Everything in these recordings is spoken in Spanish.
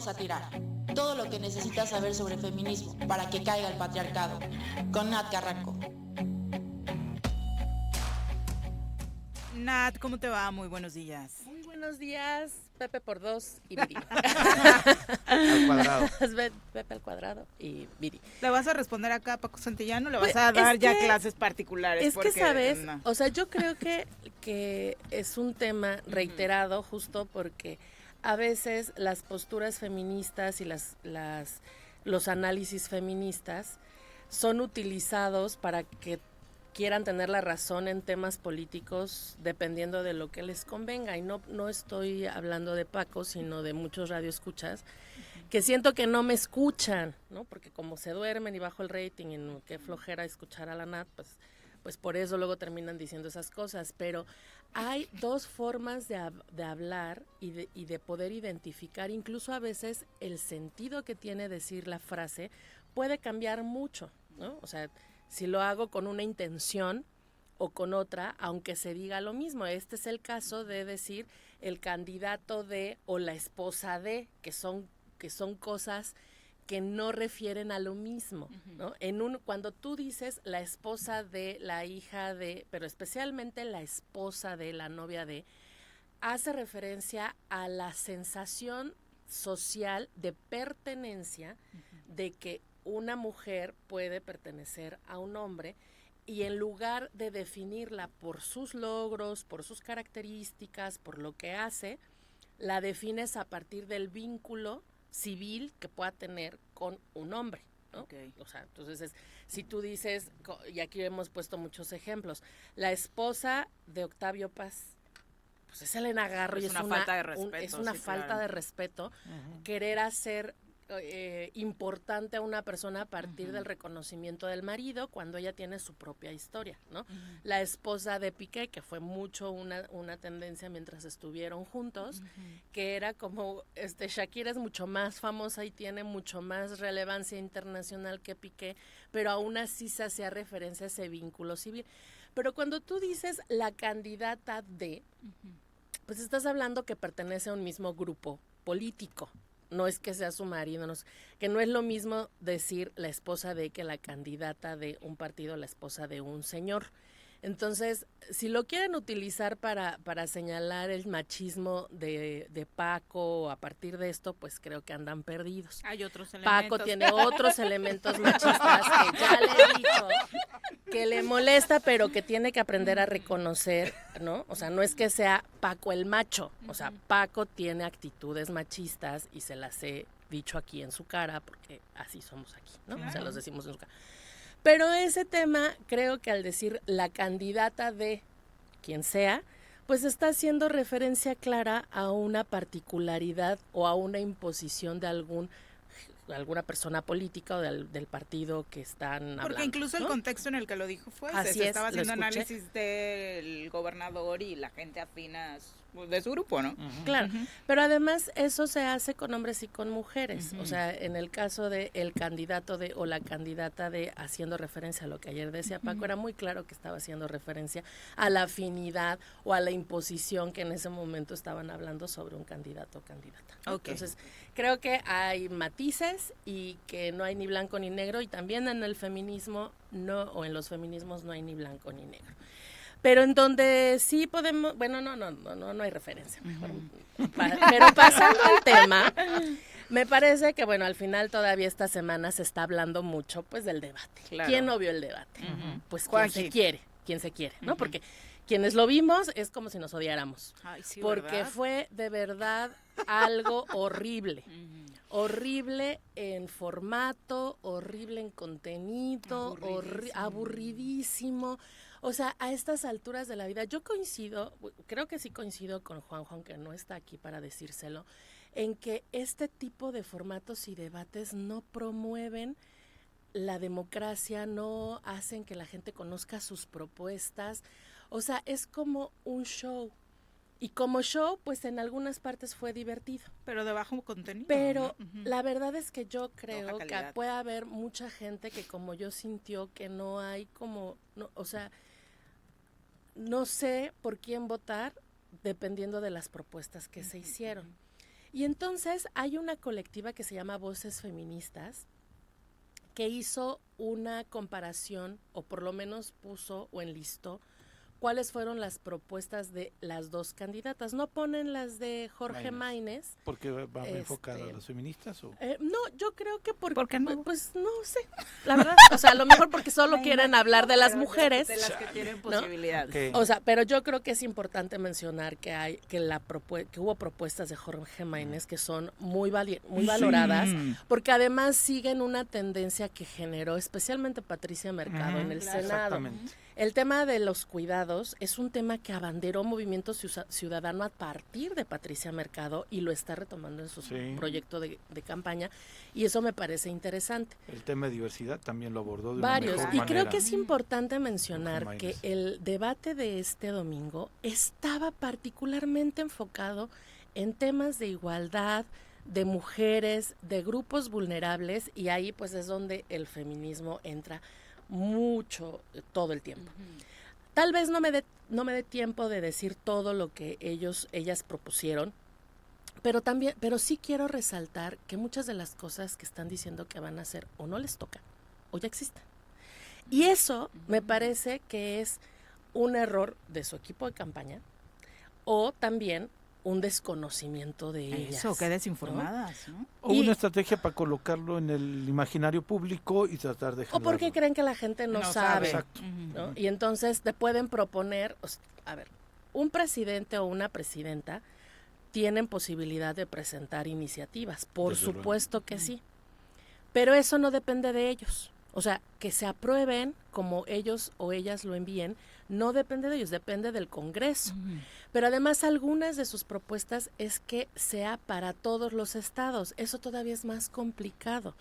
Vamos a tirar todo lo que necesitas saber sobre feminismo para que caiga el patriarcado. Con Nat Carranco. Nat, ¿cómo te va? Muy buenos días. Muy buenos días, Pepe por 2 y Viri. Al cuadrado. Pepe al cuadrado y Viri. ¿Le vas a responder acá a Paco Santillano? ¿Le vas Pues, a dar es ya que- clases particulares? Es que, ¿sabes? No. O sea, yo creo que es un tema reiterado justo porque a veces las posturas feministas y los análisis feministas son utilizados para que quieran tener la razón en temas políticos dependiendo de lo que les convenga. Y no estoy hablando de Paco, sino de muchos radioescuchas que siento que no me escuchan, ¿no? Porque como se duermen y bajo el rating y qué flojera escuchar a la Nat, pues por eso luego terminan diciendo esas cosas. Pero hay dos formas de hablar y de poder identificar, incluso a veces el sentido que tiene decir la frase puede cambiar mucho, ¿no? O sea, si lo hago con una intención o con otra, aunque se diga lo mismo. Este es el caso de decir el candidato de o la esposa de, que son cosas que no refieren a lo mismo, ¿no? Cuando tú dices la esposa de, la hija de, pero especialmente la esposa de, la novia de, hace referencia a la sensación social de pertenencia, de que una mujer puede pertenecer a un hombre, y en lugar de definirla por sus logros, por sus características, por lo que hace, la defines a partir del vínculo civil que pueda tener con un hombre, ¿no? Okay. O sea, entonces si tú dices, y aquí hemos puesto muchos ejemplos, la esposa de Octavio Paz, pues es Elena Garro, y es una falta de respeto. Es una falta de respeto querer hacer importante a una persona a partir del reconocimiento del marido cuando ella tiene su propia historia, ¿no? La esposa de Piqué, que fue mucho una tendencia mientras estuvieron juntos, que era como, Shakira es mucho más famosa y tiene mucho más relevancia internacional que Piqué, pero aún así se hacía referencia a ese vínculo civil. Pero cuando tú dices la candidata de, pues estás hablando que pertenece a un mismo grupo político. No es que sea su marido, que no es lo mismo decir la esposa de que la candidata de un partido, la esposa de un señor. Entonces, si lo quieren utilizar para señalar el machismo de Paco a partir de esto, pues creo que andan perdidos. Hay otros elementos. Paco tiene otros elementos machistas que ya le he dicho que le molesta, pero que tiene que aprender a reconocer, ¿no? O sea, no es que sea Paco el macho, o sea, Paco tiene actitudes machistas y se las he dicho aquí en su cara, porque así somos aquí, ¿no? Claro. O sea, los decimos en su cara. Pero ese tema, creo que al decir la candidata de quien sea, pues está haciendo referencia clara a una particularidad o a una imposición de alguna persona política o del partido que están hablando. Porque incluso ¿no? el contexto en el que lo dijo fue Así se estaba haciendo análisis del gobernador y la gente afina de su grupo, ¿no? Claro, pero además eso se hace con hombres y con mujeres. O sea, en el caso de el candidato de o la candidata de, haciendo referencia a lo que ayer decía Paco, era muy claro que estaba haciendo referencia a la afinidad o a la imposición que en ese momento estaban hablando sobre un candidato o candidata. Okay. Entonces, creo que hay matices y que no hay ni blanco ni negro, y también en el feminismo o en los feminismos no hay ni blanco ni negro. Pero en donde sí podemos, bueno, no hay referencia, mejor. Pero pasando al tema, me parece que, bueno, al final todavía esta semana se está hablando mucho, pues, del debate. Claro. ¿Quién no vio el debate? Pues quien se quiere, ¿no? Porque quienes lo vimos es como si nos odiáramos. Ay, sí, porque ¿verdad? fue de verdad algo horrible. Horrible en formato, horrible en contenido, aburridísimo. O sea, a estas alturas de la vida, yo creo que sí coincido con Juanjo, aunque no está aquí para decírselo, en que este tipo de formatos y debates no promueven la democracia, no hacen que la gente conozca sus propuestas. O sea, es como un show. Y como show, pues en algunas partes fue divertido. Pero de bajo contenido. Pero ¿no? la verdad es que yo creo que puede haber mucha gente que como yo sintió que no hay como, no, o sea, no sé por quién votar dependiendo de las propuestas que se hicieron. Y entonces hay una colectiva que se llama Voces Feministas que hizo una comparación, o por lo menos puso o enlistó cuáles fueron las propuestas de las dos candidatas. No ponen las de Jorge Maínez. ¿Porque va enfocada a las feministas? ¿O? No, yo creo que ¿Por qué no? Pues no sé, la verdad. O sea, a lo mejor porque solo quieren hablar de las mujeres. De las que tienen ¿no? posibilidades. Okay. O sea, pero yo creo que es importante mencionar que hubo propuestas de Jorge Maínez que son muy valoradas, porque además siguen una tendencia que generó especialmente Patricia Mercado en el Senado. Exactamente. El tema de los cuidados es un tema que abanderó Movimiento Ciudadano a partir de Patricia Mercado y lo está retomando en su proyecto de campaña, y eso me parece interesante. El tema de diversidad también lo abordó de Varios, una mejor y manera. creo que es importante mencionar que el debate de este domingo estaba particularmente enfocado en temas de igualdad, de mujeres, de grupos vulnerables, y ahí pues es donde el feminismo entra mucho, todo el tiempo. Tal vez no me dé tiempo de decir todo lo que ellas propusieron, pero sí quiero resaltar que muchas de las cosas que están diciendo que van a hacer o no les toca o ya existen. Y eso me parece que es un error de su equipo de campaña, o también un desconocimiento de ellas. Eso, qué desinformadas, ¿no? O una estrategia para colocarlo en el imaginario público y tratar de O porque creen que la gente no sabe. Exacto. ¿No? Y entonces te pueden proponer, a ver, un presidente o una presidenta tienen posibilidad de presentar iniciativas, por supuesto que sí, pero eso no depende de ellos. O sea, que se aprueben como ellos o ellas lo envíen, no depende de ellos, depende del Congreso. Pero además algunas de sus propuestas es que sea para todos los estados. Eso todavía es más complicado,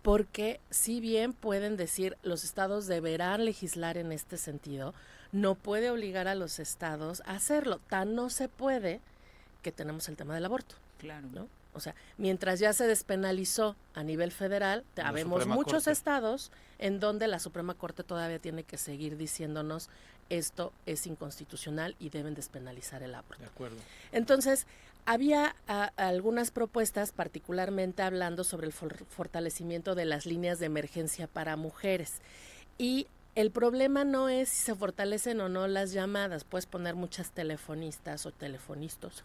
porque si bien pueden decir los estados deberán legislar en este sentido, no puede obligar a los estados a hacerlo. Tan no se puede que tenemos el tema del aborto. Claro. ¿No? O sea, mientras ya se despenalizó a nivel federal, habemos muchos estados en donde la Suprema Corte todavía tiene que seguir diciéndonos esto es inconstitucional y deben despenalizar el aborto. De acuerdo. Entonces, había algunas propuestas, particularmente hablando sobre el fortalecimiento de las líneas de emergencia para mujeres. Y el problema no es si se fortalecen o no las llamadas. Puedes poner muchas telefonistas o telefonistas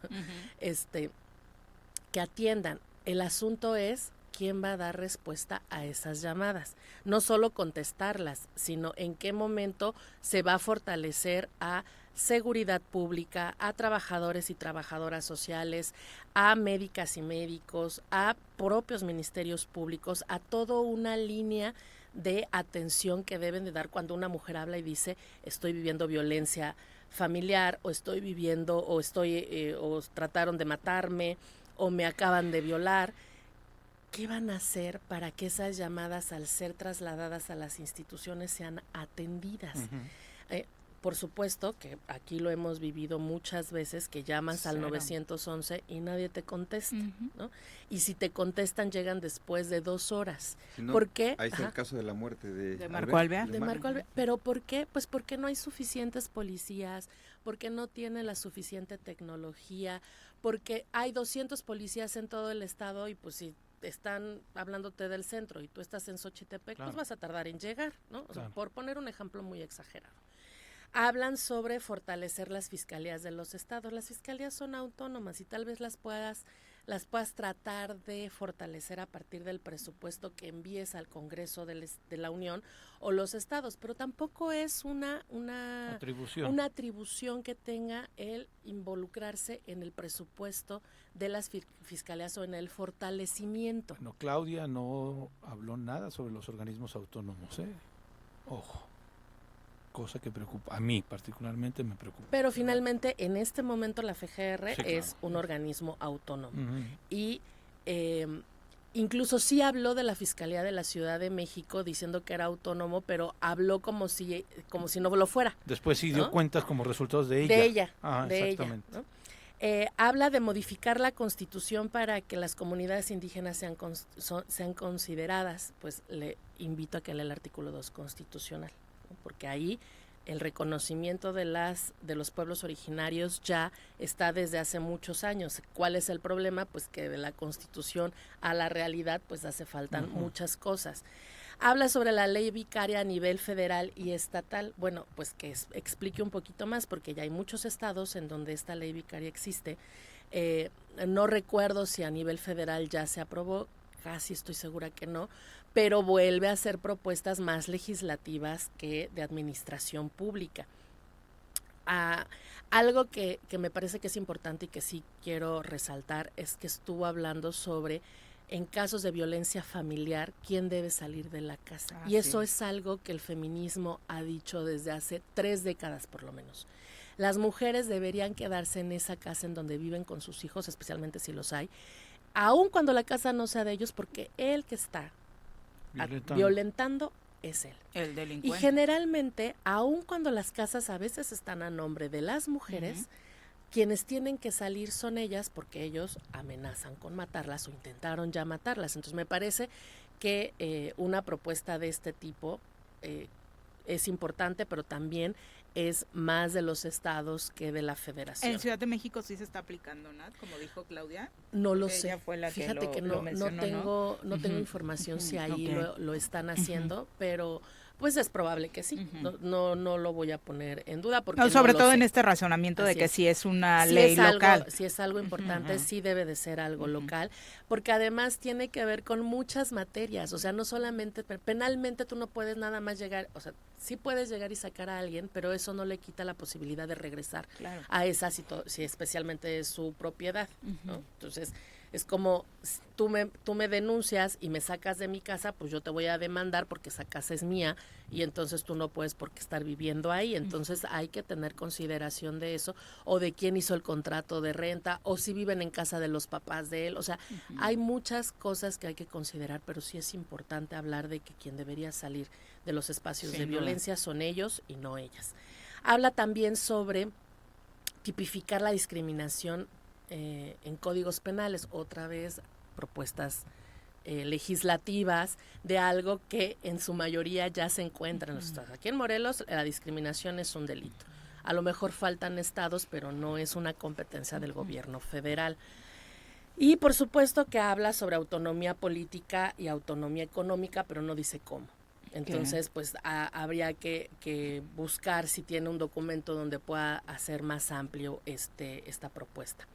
que atiendan. El asunto es quién va a dar respuesta a esas llamadas. No solo contestarlas, sino en qué momento se va a fortalecer a seguridad pública, a trabajadores y trabajadoras sociales, a médicas y médicos, a propios ministerios públicos, a toda una línea de atención que deben de dar cuando una mujer habla y dice estoy viviendo violencia familiar, o estoy viviendo, o trataron de matarme, o me acaban de violar. ¿Qué van a hacer para que esas llamadas, al ser trasladadas a las instituciones, sean atendidas? Por supuesto que aquí lo hemos vivido muchas veces, que llamas al 911 y nadie te contesta, ¿no? Y si te contestan, llegan después de 2 horas. Si no, ¿Por qué? Ahí está el caso de la muerte de Marco Alvear. De Marco Alvear. ¿Pero por qué? Pues porque no hay suficientes policías, porque no tiene la suficiente tecnología, porque hay 200 policías en todo el estado y pues si están hablándote del centro y tú estás en Xochitepec, pues vas a tardar en llegar, ¿no? O sea, por poner un ejemplo muy exagerado. Hablan sobre fortalecer las fiscalías de los estados. Las fiscalías son autónomas y tal vez las puedas tratar de fortalecer a partir del presupuesto que envíes al Congreso de la Unión o los estados, pero tampoco es una atribución que tenga el involucrarse en el presupuesto de las fiscalías o en el fortalecimiento. No, Claudia no habló nada sobre los organismos autónomos, Ojo. Cosa que preocupa, a mí particularmente me preocupa. Pero finalmente en este momento la FGR es un organismo autónomo y incluso sí habló de la Fiscalía de la Ciudad de México diciendo que era autónomo, pero habló como si no lo fuera. Después sí dio cuentas como resultados de ella. De ella, exactamente. ¿no? Habla de modificar la Constitución para que las comunidades indígenas sean consideradas. Pues le invito a que lea el artículo 2 constitucional, ¿no? Porque ahí el reconocimiento de los pueblos originarios ya está desde hace muchos años. ¿Cuál es el problema? Pues que de la Constitución a la realidad pues hace falta muchas cosas. Habla sobre la ley vicaria a nivel federal y estatal. Bueno, pues que explique un poquito más, porque ya hay muchos estados en donde esta ley vicaria existe. No recuerdo si a nivel federal ya se aprobó, casi estoy segura que no, pero vuelve a hacer propuestas más legislativas que de administración pública. Algo que me parece que es importante y que sí quiero resaltar es que estuvo hablando sobre, en casos de violencia familiar, quién debe salir de la casa. Y eso es algo que el feminismo ha dicho desde hace 3 décadas por lo menos. Las mujeres deberían quedarse en esa casa en donde viven con sus hijos, especialmente si los hay, aun cuando la casa no sea de ellos, porque el que está violentando es él. El delincuente. Y generalmente, aun cuando las casas a veces están a nombre de las mujeres, quienes tienen que salir son ellas, porque ellos amenazan con matarlas o intentaron ya matarlas. Entonces me parece que una propuesta de este tipo es importante, pero también es más de los estados que de la federación. ¿En Ciudad de México sí se está aplicando, Nat, como dijo Claudia? No lo sé. Ella fue la Fíjate que lo mencionó, no tengo información si ahí lo están haciendo, pero pues es probable que sí. No lo voy a poner en duda, porque sobre no todo lo en sé. este razonamiento Así de que es. sí es una Si ley es algo, local. si es algo importante, sí debe de ser algo local, porque además tiene que ver con muchas materias. O sea, no solamente penalmente tú no puedes nada más llegar, o sea, sí puedes llegar y sacar a alguien, pero eso no le quita la posibilidad de regresar a esa, si especialmente es su propiedad, ¿no? Entonces, es como tú me denuncias y me sacas de mi casa, pues yo te voy a demandar porque esa casa es mía y entonces tú no puedes por qué estar viviendo ahí. Entonces hay que tener consideración de eso, o de quién hizo el contrato de renta, o si viven en casa de los papás de él. O sea, hay muchas cosas que hay que considerar, pero sí es importante hablar de que quien debería salir de los espacios de violencia son ellos y no ellas. Habla también sobre tipificar la discriminación en códigos penales, otra vez propuestas legislativas de algo que en su mayoría ya se encuentra en los estados. Aquí en Morelos la discriminación es un delito. A lo mejor faltan estados, pero no es una competencia del gobierno federal. Y por supuesto que habla sobre autonomía política y autonomía económica, pero no dice cómo. Entonces, pues habría que buscar si tiene un documento donde pueda hacer más amplio esta propuesta.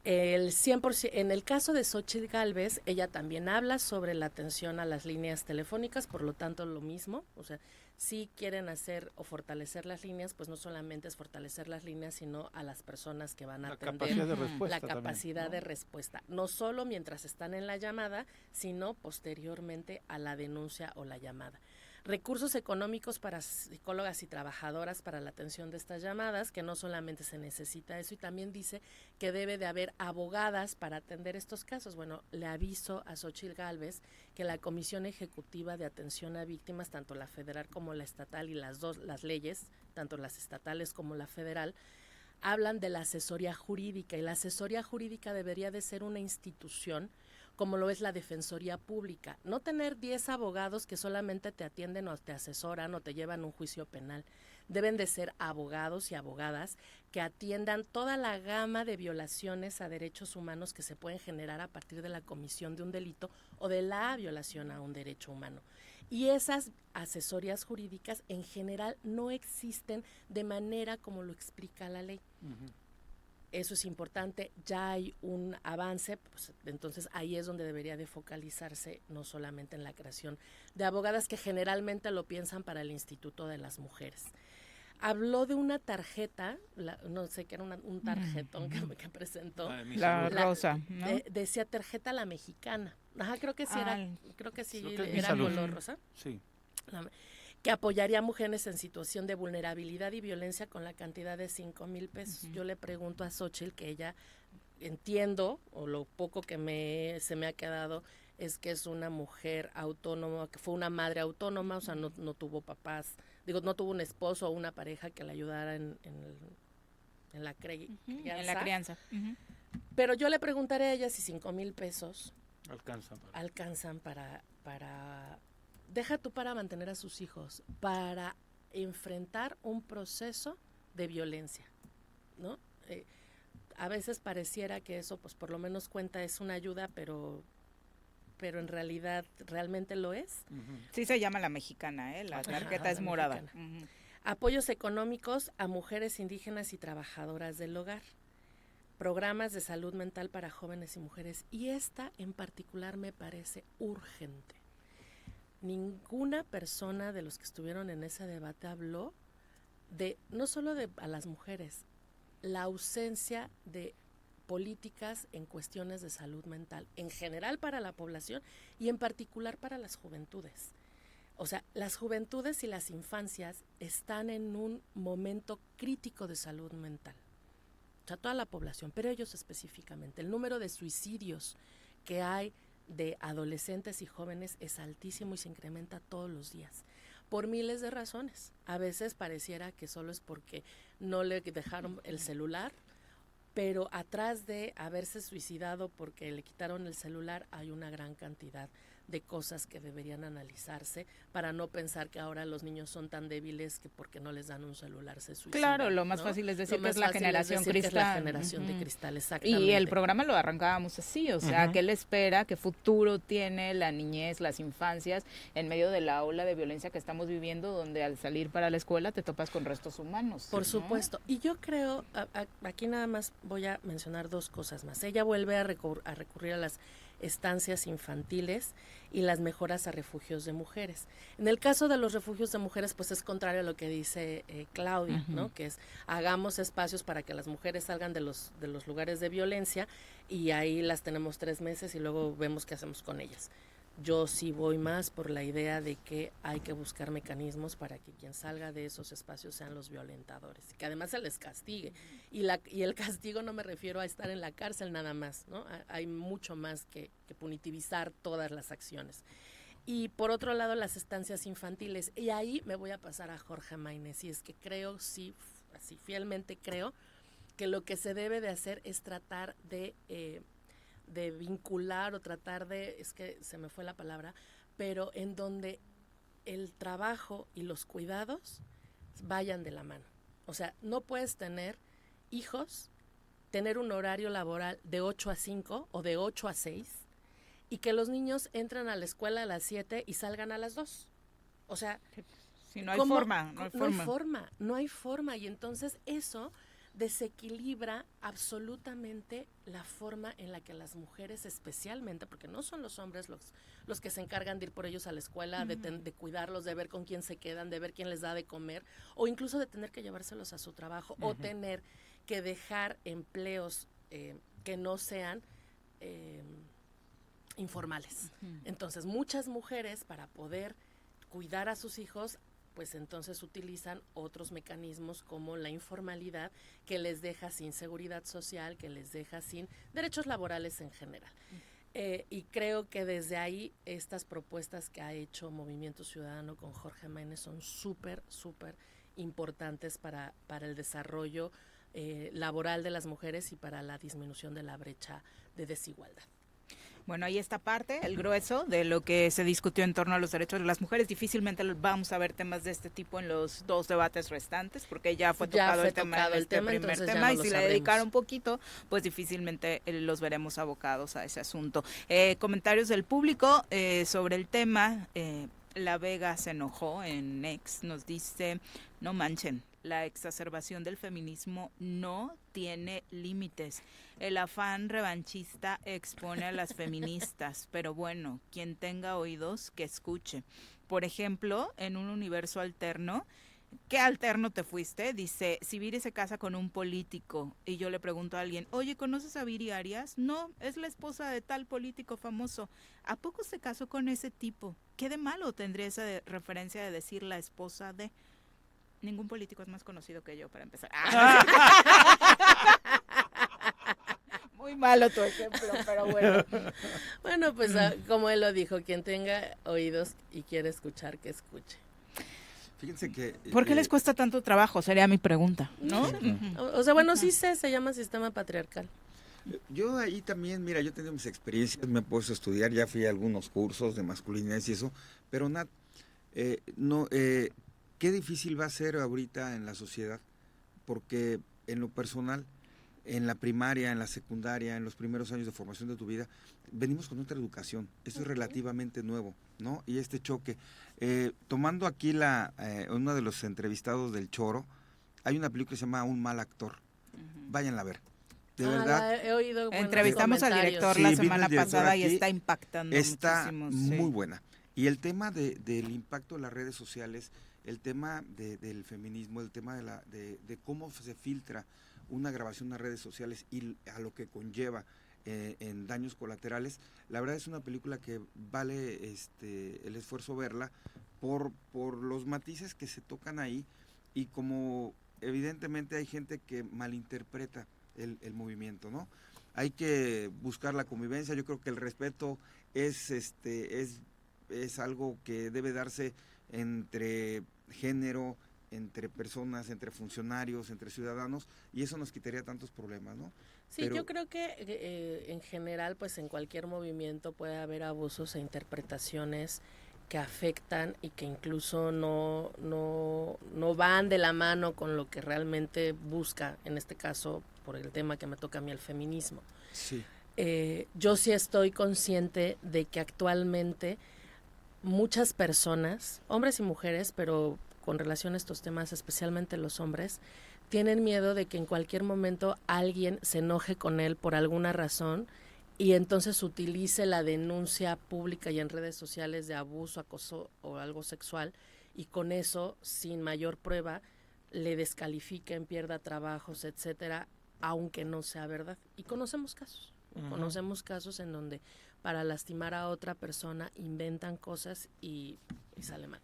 El 100%, en el caso de Xóchitl Gálvez, ella también habla sobre la atención a las líneas telefónicas, por lo tanto lo mismo, o sea, si quieren hacer o fortalecer las líneas, pues no solamente es fortalecer las líneas, sino a las personas que van a atender, la capacidad de respuesta, no solo mientras están en la llamada, sino posteriormente a la denuncia o la llamada. Recursos económicos para psicólogas y trabajadoras para la atención de estas llamadas, que no solamente se necesita eso, y también dice que debe de haber abogadas para atender estos casos. Bueno, le aviso a Xóchitl Gálvez que la Comisión Ejecutiva de Atención a Víctimas, tanto la federal como la estatal, y las leyes, tanto las estatales como la federal, hablan de la asesoría jurídica, y la asesoría jurídica debería de ser una institución como lo es la Defensoría Pública. No tener 10 abogados que solamente te atienden o te asesoran o te llevan un juicio penal. Deben de ser abogados y abogadas que atiendan toda la gama de violaciones a derechos humanos que se pueden generar a partir de la comisión de un delito o de la violación a un derecho humano. Y esas asesorías jurídicas en general no existen de manera como lo explica la ley. Eso es importante, ya hay un avance, pues, entonces ahí es donde debería de focalizarse, no solamente en la creación de abogadas, que generalmente lo piensan para el Instituto de las Mujeres. Habló de una tarjeta, no sé qué era un tarjetón que presentó. La rosa, ¿no? Decía tarjeta la mexicana. Ajá, creo que sí era color rosa. Sí. Que apoyaría a mujeres en situación de vulnerabilidad y violencia con la cantidad de 5,000 pesos. Yo le pregunto a Xóchitl, que ella entiendo, o lo poco que se me ha quedado, es que es una mujer autónoma, que fue una madre autónoma, o sea, no tuvo papás, no tuvo un esposo o una pareja que la ayudara en la crianza. En la crianza. Pero yo le preguntaré a ella si 5,000 pesos alcanzan para deja tú para mantener a sus hijos, para enfrentar un proceso de violencia, ¿no? A veces pareciera que eso, pues por lo menos cuenta, es una ayuda, pero en realidad realmente lo es. Sí se llama la mexicana, la tarjeta es morada. Apoyos económicos a mujeres indígenas y trabajadoras del hogar. Programas de salud mental para jóvenes y mujeres. Y esta en particular me parece urgente. Ninguna persona de los que estuvieron en ese debate habló de, no solo de a las mujeres, la ausencia de políticas en cuestiones de salud mental, en general para la población y en particular para las juventudes. O sea, las juventudes y las infancias están en un momento crítico de salud mental. O sea, toda la población, pero ellos específicamente. El número de suicidios que hay de adolescentes y jóvenes es altísimo y se incrementa todos los días, por miles de razones. A veces pareciera que solo es porque no le dejaron el celular, pero atrás de haberse suicidado porque le quitaron el celular hay una gran cantidad de cosas que deberían analizarse para no pensar que ahora los niños son tan débiles que porque no les dan un celular se suicidan. Claro, lo más fácil es decir que es la generación cristal. La generación de cristal, exactamente. Y el programa lo arrancábamos así, o sea, ¿qué él espera? ¿Qué futuro tiene la niñez, las infancias en medio de la ola de violencia que estamos viviendo, donde al salir para la escuela te topas con restos humanos? Por supuesto. Y yo creo, aquí nada más voy a mencionar dos cosas más. Ella vuelve a recurrir a las estancias infantiles y las mejoras a refugios de mujeres. En el caso de los refugios de mujeres, pues es contrario a lo que dice Claudia, ¿no? Que es, hagamos espacios para que las mujeres salgan de los lugares de violencia y ahí las tenemos 3 meses y luego vemos qué hacemos con ellas. Yo sí voy más por la idea de que hay que buscar mecanismos para que quien salga de esos espacios sean los violentadores, que además se les castigue. Y el castigo no me refiero a estar en la cárcel nada más, ¿no? Hay mucho más que punitivizar todas las acciones. Y por otro lado, las estancias infantiles. Y ahí me voy a pasar a Jorge Maynez, y es que creo, sí, así fielmente creo, que lo que se debe de hacer es tratar de vincular o tratar de, es que se me fue la palabra, pero en donde el trabajo y los cuidados vayan de la mano. O sea, no puedes tener hijos, tener un horario laboral de 8 a 5 o de 8 a 6 y que los niños entren a la escuela a las 7 y salgan a las 2. O sea, si no hay forma, no hay forma y entonces eso desequilibra absolutamente la forma en la que las mujeres especialmente, porque no son los hombres los que se encargan de ir por ellos a la escuela, de cuidarlos, de ver con quién se quedan, de ver quién les da de comer, o incluso de tener que llevárselos a su trabajo, o tener que dejar empleos que no sean informales. Entonces, muchas mujeres, para poder cuidar a sus hijos, pues entonces utilizan otros mecanismos como la informalidad, que les deja sin seguridad social, que les deja sin derechos laborales en general. Y creo que desde ahí estas propuestas que ha hecho Movimiento Ciudadano con Jorge Maynez son súper, súper importantes para el desarrollo laboral de las mujeres y para la disminución de la brecha de desigualdad. Bueno, ahí está parte, el grueso de lo que se discutió en torno a los derechos de las mujeres. Difícilmente vamos a ver temas de este tipo en los 2 debates restantes, porque ya fue tocado el tema en este primer tema, y si le dedicaron un poquito, pues difícilmente los veremos abocados a ese asunto. Comentarios del público sobre el tema. La Vega se enojó en X, nos dice, no manchen, la exacerbación del feminismo no tiene límites. El afán revanchista expone a las feministas, pero bueno, quien tenga oídos, que escuche. Por ejemplo, en un universo alterno, ¿qué alterno te fuiste? Dice, si Viri se casa con un político, y yo le pregunto a alguien, oye, ¿conoces a Viri Arias? No, es la esposa de tal político famoso. ¿A poco se casó con ese tipo? ¿Qué de malo tendría esa referencia de decir la esposa de...? Ningún político es más conocido que yo, para empezar. Muy malo tu ejemplo, pero bueno. Bueno, pues como él lo dijo, quien tenga oídos y quiere escuchar, que escuche. Fíjense que... ¿Por qué les cuesta tanto trabajo? Sería mi pregunta, ¿no? O sea, bueno, sí se llama sistema patriarcal. Yo ahí también, mira, yo tengo mis experiencias, me he puesto a estudiar, ya fui a algunos cursos de masculinidad y eso, pero qué difícil va a ser ahorita en la sociedad, porque en lo personal, en la primaria, en la secundaria, en los primeros años de formación de tu vida, venimos con otra educación. Esto es relativamente nuevo, ¿no? Y este choque. Tomando aquí uno de los entrevistados del Choro, hay una película que se llama Un mal actor. Váyanla a ver. De verdad. He oído entrevistamos al director la semana pasada y está impactando muchísimo. Muy buena. Y el tema del impacto de las redes sociales, el tema del feminismo, el tema de cómo se filtra una grabación en las redes sociales y a lo que conlleva en daños colaterales, la verdad es una película que vale el esfuerzo verla por los matices que se tocan ahí, y como evidentemente hay gente que malinterpreta el movimiento, ¿no? Hay que buscar la convivencia. Yo creo que el respeto es algo que debe darse entre género, entre personas, entre funcionarios, entre ciudadanos, y eso nos quitaría tantos problemas, ¿no? Sí, yo creo que en general, pues en cualquier movimiento puede haber abusos e interpretaciones que afectan y que incluso no van de la mano con lo que realmente busca, en este caso, por el tema que me toca a mí, el feminismo. Sí. Yo sí estoy consciente de que actualmente muchas personas, hombres y mujeres, pero con relación a estos temas, especialmente los hombres, tienen miedo de que en cualquier momento alguien se enoje con él por alguna razón y entonces utilice la denuncia pública y en redes sociales de abuso, acoso o algo sexual, y con eso, sin mayor prueba, le descalifiquen, pierda trabajos, etcétera, aunque no sea verdad. Y conocemos casos. Conocemos casos en donde para lastimar a otra persona inventan cosas y sale mal.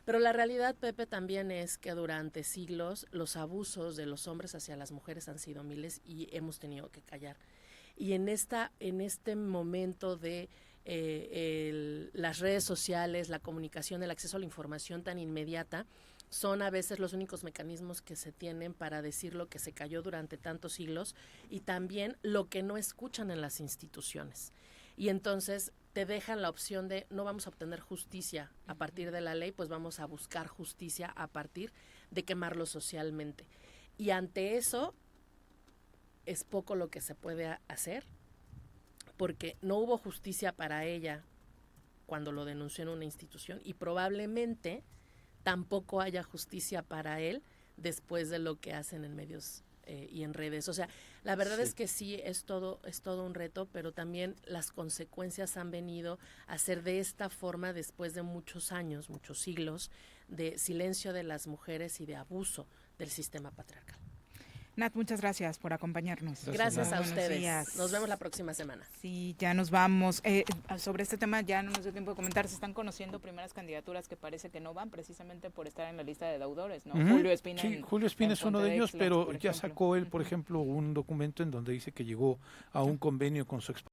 Pero la realidad, Pepe, también es que durante siglos los abusos de los hombres hacia las mujeres han sido miles y hemos tenido que callar. Y en este momento de las redes sociales, la comunicación, el acceso a la información tan inmediata, son a veces los únicos mecanismos que se tienen para decir lo que se cayó durante tantos siglos y también lo que no escuchan en las instituciones. Y entonces te dejan la opción de no vamos a obtener justicia a partir de la ley, pues vamos a buscar justicia a partir de quemarlo socialmente. Y ante eso es poco lo que se puede hacer, porque no hubo justicia para ella cuando lo denunció en una institución y probablemente tampoco haya justicia para él después de lo que hacen en medios y en redes. O sea, la verdad es que sí, es todo un reto, pero también las consecuencias han venido a ser de esta forma después de muchos años, muchos siglos de silencio de las mujeres y de abuso del sistema patriarcal. Nat, muchas gracias por acompañarnos. Gracias a ustedes. Nos vemos la próxima semana. Sí, ya nos vamos. Sobre este tema ya no nos dio tiempo de comentar. Se están conociendo primeras candidaturas que parece que no van precisamente por estar en la lista de deudores, ¿no? Julio Espina. Sí, Julio Espina es uno de ellos, pero ya sacó él, por ejemplo, un documento en donde dice que llegó a un convenio con su